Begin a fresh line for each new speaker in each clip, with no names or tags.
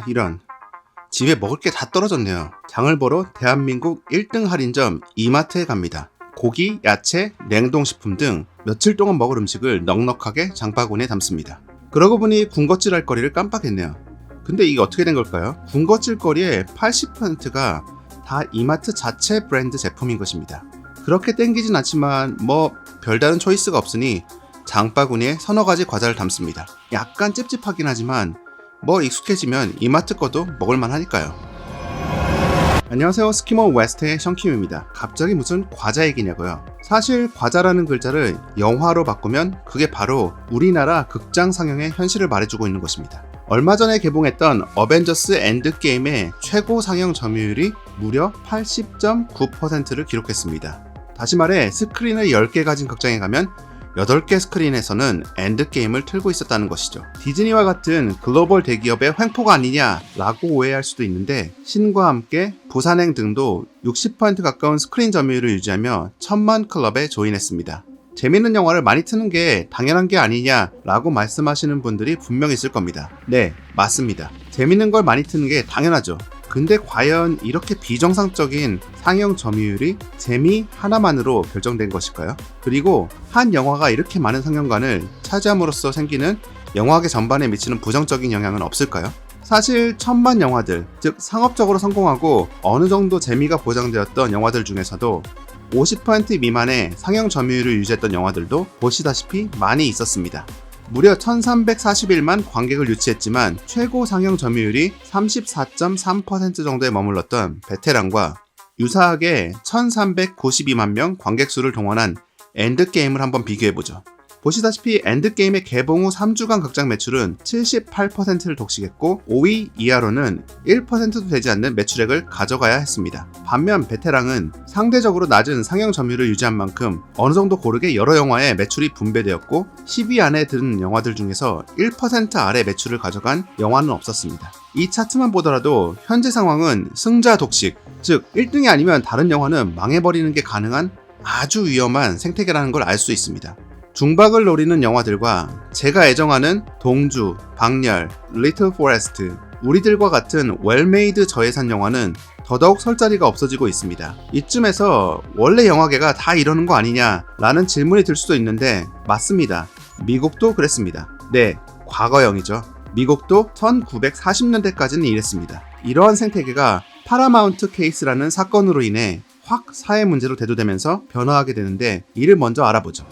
이런. 집에 먹을 게 다 떨어졌네요. 장을 보러 대한민국 1등 할인점 이마트에 갑니다. 고기, 야채, 냉동식품 등 며칠 동안 먹을 음식을 넉넉하게 장바구니에 담습니다. 그러고 보니 군것질 할 거리를 깜빡했네요. 근데 이게 어떻게 된 걸까요? 군것질 거리의 80%가 다 이마트 자체 브랜드 제품인 것입니다. 그렇게 땡기진 않지만 별다른 초이스가 없으니 장바구니에 서너 가지 과자를 담습니다. 약간 찝찝하긴 하지만 익숙해지면 이마트 거도 먹을만 하니까요. 안녕하세요, 스키머 웨스트의 션킴입니다. 갑자기 무슨 과자 얘기냐고요? 사실 과자라는 글자를 영화로 바꾸면 그게 바로 우리나라 극장 상영의 현실을 말해주고 있는 것입니다. 얼마 전에 개봉했던 어벤져스 엔드게임의 최고 상영 점유율이 무려 80.9%를 기록했습니다. 다시 말해 스크린을 10개 가진 극장에 가면 8개 스크린에서는 엔드게임을 틀고 있었다는 것이죠. 디즈니와 같은 글로벌 대기업의 횡포가 아니냐라고 오해할 수도 있는데 신과 함께 부산행 등도 60% 가까운 스크린 점유율을 유지하며 1000만 클럽에 조인했습니다. 재밌는 영화를 많이 트는 게 당연한 게 아니냐라고 말씀하시는 분들이 분명 있을 겁니다. 네, 맞습니다. 재밌는 걸 많이 트는 게 당연하죠. 근데 과연 이렇게 비정상적인 상영 점유율이 재미 하나만으로 결정된 것일까요? 그리고 한 영화가 이렇게 많은 상영관을 차지함으로써 생기는 영화계 전반에 미치는 부정적인 영향은 없을까요? 사실 1000만 영화들, 즉 상업적으로 성공하고 어느 정도 재미가 보장되었던 영화들 중에서도 50% 미만의 상영 점유율을 유지했던 영화들도 보시다시피 많이 있었습니다. 무려 1341만 관객을 유치했지만 최고 상영 점유율이 34.3% 정도에 머물렀던 베테랑과 유사하게 1392만 명 관객 수를 동원한 엔드게임을 한번 비교해보죠. 보시다시피 엔드게임의 개봉 후 3주간 극장 매출은 78%를 독식했고 5위 이하로는 1%도 되지 않는 매출액을 가져가야 했습니다. 반면 베테랑은 상대적으로 낮은 상영 점유율을 유지한 만큼 어느 정도 고르게 여러 영화의 매출이 분배되었고 10위 안에 드는 영화들 중에서 1% 아래 매출을 가져간 영화는 없었습니다. 이 차트만 보더라도 현재 상황은 승자 독식, 즉 1등이 아니면 다른 영화는 망해버리는 게 가능한 아주 위험한 생태계라는 걸 알 수 있습니다. 중박을 노리는 영화들과 제가 애정하는 동주, 박렬, 리틀 포레스트, 우리들과 같은 웰메이드 저예산 영화는 더더욱 설 자리가 없어지고 있습니다. 이쯤에서 원래 영화계가 다 이러는 거 아니냐라는 질문이 들 수도 있는데 맞습니다. 미국도 그랬습니다. 네, 과거형이죠. 미국도 1940년대까지는 이랬습니다. 이러한 생태계가 파라마운트 케이스라는 사건으로 인해 확 사회 문제로 대두되면서 변화하게 되는데 이를 먼저 알아보죠.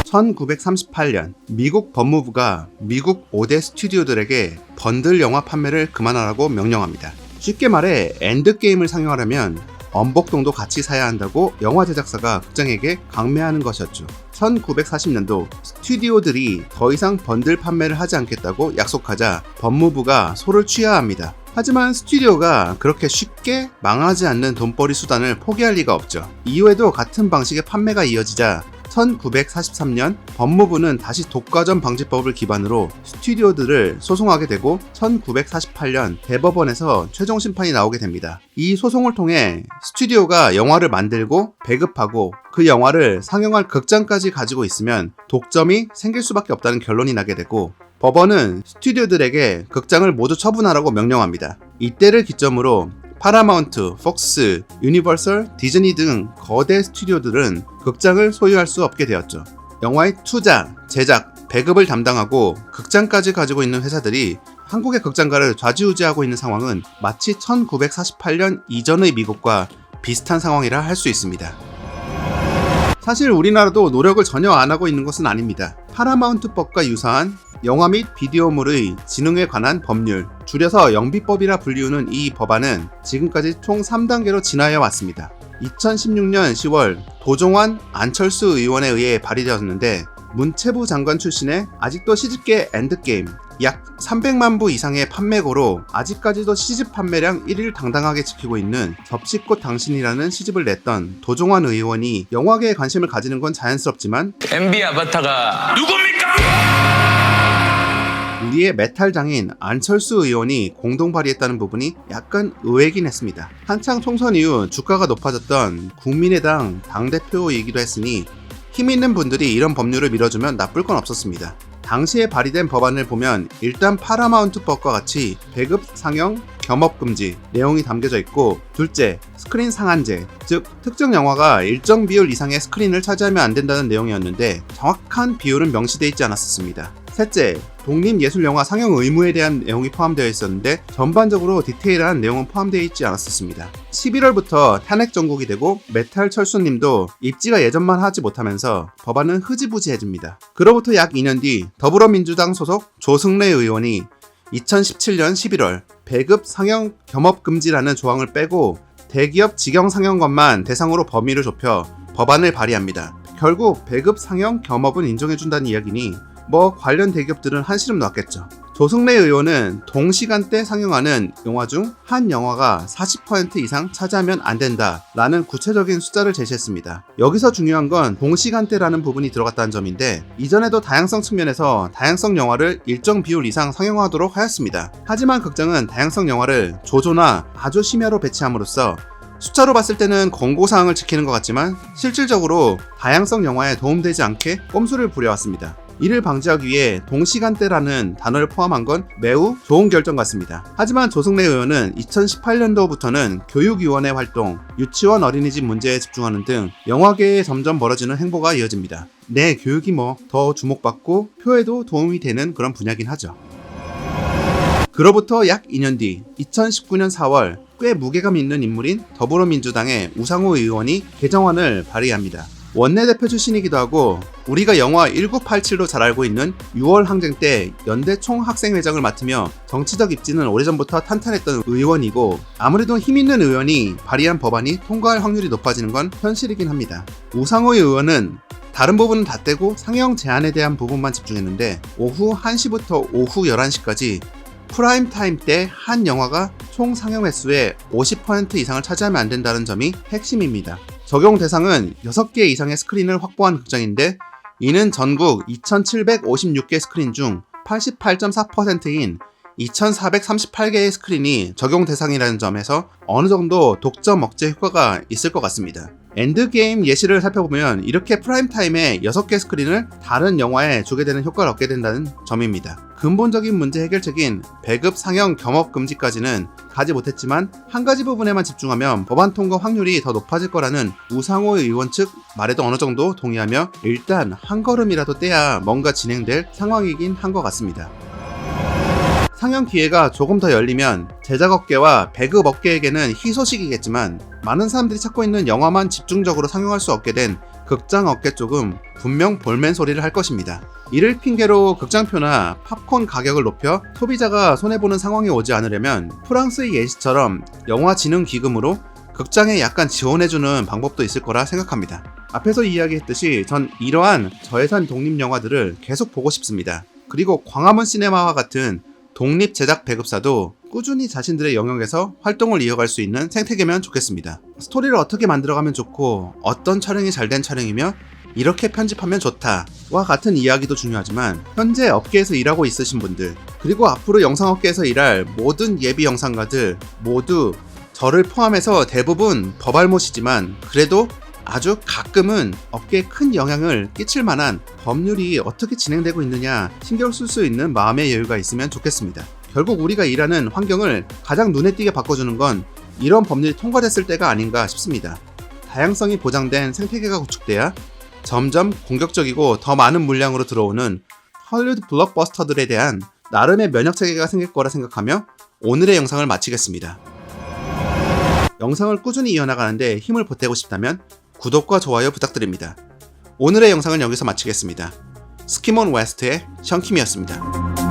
1938년 미국 법무부가 미국 5대 스튜디오들에게 번들 영화 판매를 그만하라고 명령합니다. 쉽게 말해 엔드게임을 상영하려면 엄복동도 같이 사야 한다고 영화 제작사가 극장에게 강매하는 것이었죠. 1940년도 스튜디오들이 더 이상 번들 판매를 하지 않겠다고 약속하자 법무부가 소를 취해야 합니다. 하지만 스튜디오가 그렇게 쉽게 망하지 않는 돈벌이 수단을 포기할 리가 없죠. 이후에도 같은 방식의 판매가 이어지자 1943년 법무부는 다시 독과점 방지법을 기반으로 스튜디오들을 소송하게 되고 1948년 대법원에서 최종 심판이 나오게 됩니다. 이 소송을 통해 스튜디오가 영화를 만들고 배급하고 그 영화를 상영할 극장까지 가지고 있으면 독점이 생길 수밖에 없다는 결론이 나게 되고 법원은 스튜디오들에게 극장을 모두 처분하라고 명령합니다. 이때를 기점으로 파라마운트, 폭스, 유니버설, 디즈니 등 거대 스튜디오들은 극장을 소유할 수 없게 되었죠. 영화의 투자, 제작, 배급을 담당하고 극장까지 가지고 있는 회사들이 한국의 극장가를 좌지우지하고 있는 상황은 마치 1948년 이전의 미국과 비슷한 상황이라 할 수 있습니다. 사실 우리나라도 노력을 전혀 안 하고 있는 것은 아닙니다. 파라마운트법과 유사한 영화 및 비디오물의 진흥에 관한 법률, 줄여서 영비법이라 불리우는 이 법안은 지금까지 총 3단계로 진화해 왔습니다. 2016년 10월 도종환, 안철수 의원에 의해 발의되었는데 문체부 장관 출신의 아직도 시집계 엔드게임, 약 300만 부 이상의 판매고로 아직까지도 시집 판매량 1위를 당당하게 지키고 있는 접시꽃 당신이라는 시집을 냈던 도종환 의원이 영화계에 관심을 가지는 건 자연스럽지만
MB 아바타가 누굽니까?
우리의 메탈 장인 안철수 의원이 공동 발의했다는 부분이 약간 의외이긴 했습니다. 한창 총선 이후 주가가 높아졌던 국민의당 당대표이기도 했으니 힘 있는 분들이 이런 법률을 밀어주면 나쁠 건 없었습니다. 당시에 발의된 법안을 보면 일단 파라마운트법과 같이 배급 상영 겸업 금지 내용이 담겨져 있고, 둘째, 스크린 상한제, 즉 특정 영화가 일정 비율 이상의 스크린을 차지하면 안 된다는 내용이었는데 정확한 비율은 명시되어 있지 않았었습니다. 셋째, 독립예술영화 상영 의무에 대한 내용이 포함되어 있었는데 전반적으로 디테일한 내용은 포함되어 있지 않았었습니다. 11월부터 탄핵 정국이 되고 메탈 철수님도 입지가 예전만 하지 못하면서 법안은 흐지부지해집니다. 그로부터 약 2년 뒤 더불어민주당 소속 조승래 의원이 2017년 11월 배급 상영 겸업 금지라는 조항을 빼고 대기업 직영 상영관만 대상으로 범위를 좁혀 법안을 발의합니다. 결국 배급 상영 겸업은 인정해준다는 이야기니 관련 대기업들은 한시름 놨겠죠. 조승래 의원은 동시간대 상영하는 영화 중 한 영화가 40% 이상 차지하면 안 된다 라는 구체적인 숫자를 제시했습니다. 여기서 중요한 건 동시간대라는 부분이 들어갔다는 점인데, 이전에도 다양성 측면에서 다양성 영화를 일정 비율 이상 상영하도록 하였습니다. 하지만 극장은 다양성 영화를 조조나 아주 심야로 배치함으로써 숫자로 봤을 때는 권고사항을 지키는 것 같지만 실질적으로 다양성 영화에 도움되지 않게 꼼수를 부려왔습니다. 이를 방지하기 위해 동시간대라는 단어를 포함한 건 매우 좋은 결정 같습니다. 하지만 조승래 의원은 2018년도부터는 교육위원회 활동, 유치원 어린이집 문제에 집중하는 등 영화계에 점점 벌어지는 행보가 이어집니다. 네, 교육이 더 주목받고 표에도 도움이 되는 그런 분야긴 하죠. 그로부터 약 2년 뒤 2019년 4월 꽤 무게감 있는 인물인 더불어민주당의 우상호 의원이 개정안을 발의합니다. 원내대표 출신이기도 하고 우리가 영화 1987로 잘 알고 있는 6월 항쟁 때 연대 총학생회장을 맡으며 정치적 입지는 오래전부터 탄탄했던 의원이고, 아무래도 힘있는 의원이 발의한 법안이 통과할 확률이 높아지는 건 현실이긴 합니다. 우상호 의원은 다른 부분은 다 떼고 상영 제한에 대한 부분만 집중했는데 오후 1시부터 오후 11시까지 프라임타임 때 한 영화가 총 상영 횟수의 50% 이상을 차지하면 안 된다는 점이 핵심입니다. 적용 대상은 6개 이상의 스크린을 확보한 극장인데, 이는 전국 2,756개 스크린 중 88.4%인 2,438개의 스크린이 적용 대상이라는 점에서 어느 정도 독점 억제 효과가 있을 것 같습니다. 엔드게임 예시를 살펴보면 이렇게 프라임타임에 6개 스크린을 다른 영화에 주게 되는 효과를 얻게 된다는 점입니다. 근본적인 문제 해결책인 배급 상영 겸업 금지까지는 가지 못했지만 한 가지 부분에만 집중하면 법안 통과 확률이 더 높아질 거라는 우상호 의원 측 말에도 어느 정도 동의하며 일단 한 걸음이라도 떼야 뭔가 진행될 상황이긴 한 것 같습니다. 상영 기회가 조금 더 열리면 제작업계와 배급업계에게는 희소식이겠지만 많은 사람들이 찾고 있는 영화만 집중적으로 상영할 수 없게 된 극장업계 쪽은 분명 볼멘 소리를 할 것입니다. 이를 핑계로 극장표나 팝콘 가격을 높여 소비자가 손해보는 상황이 오지 않으려면 프랑스의 예시처럼 영화진흥기금으로 극장에 약간 지원해주는 방법도 있을 거라 생각합니다. 앞에서 이야기했듯이 전 이러한 저예산 독립영화들을 계속 보고 싶습니다. 그리고 광화문 시네마와 같은 독립 제작 배급사도 꾸준히 자신들의 영역에서 활동을 이어갈 수 있는 생태계면 좋겠습니다. 스토리를 어떻게 만들어가면 좋고 어떤 촬영이 잘된 촬영이며 이렇게 편집하면 좋다와 같은 이야기도 중요하지만, 현재 업계에서 일하고 있으신 분들, 그리고 앞으로 영상업계에서 일할 모든 예비 영상가들 모두 저를 포함해서 대부분 법알못이지만 그래도 아주 가끔은 업계에 큰 영향을 끼칠 만한 법률이 어떻게 진행되고 있느냐 신경 쓸 수 있는 마음의 여유가 있으면 좋겠습니다. 결국 우리가 일하는 환경을 가장 눈에 띄게 바꿔주는 건 이런 법률이 통과됐을 때가 아닌가 싶습니다. 다양성이 보장된 생태계가 구축돼야 점점 공격적이고 더 많은 물량으로 들어오는 헐리우드 블록버스터들에 대한 나름의 면역체계가 생길 거라 생각하며 오늘의 영상을 마치겠습니다. 영상을 꾸준히 이어나가는데 힘을 보태고 싶다면 구독과 좋아요 부탁드립니다. 오늘의 영상은 여기서 마치겠습니다. 스키몬 웨스트의 션킴이었습니다.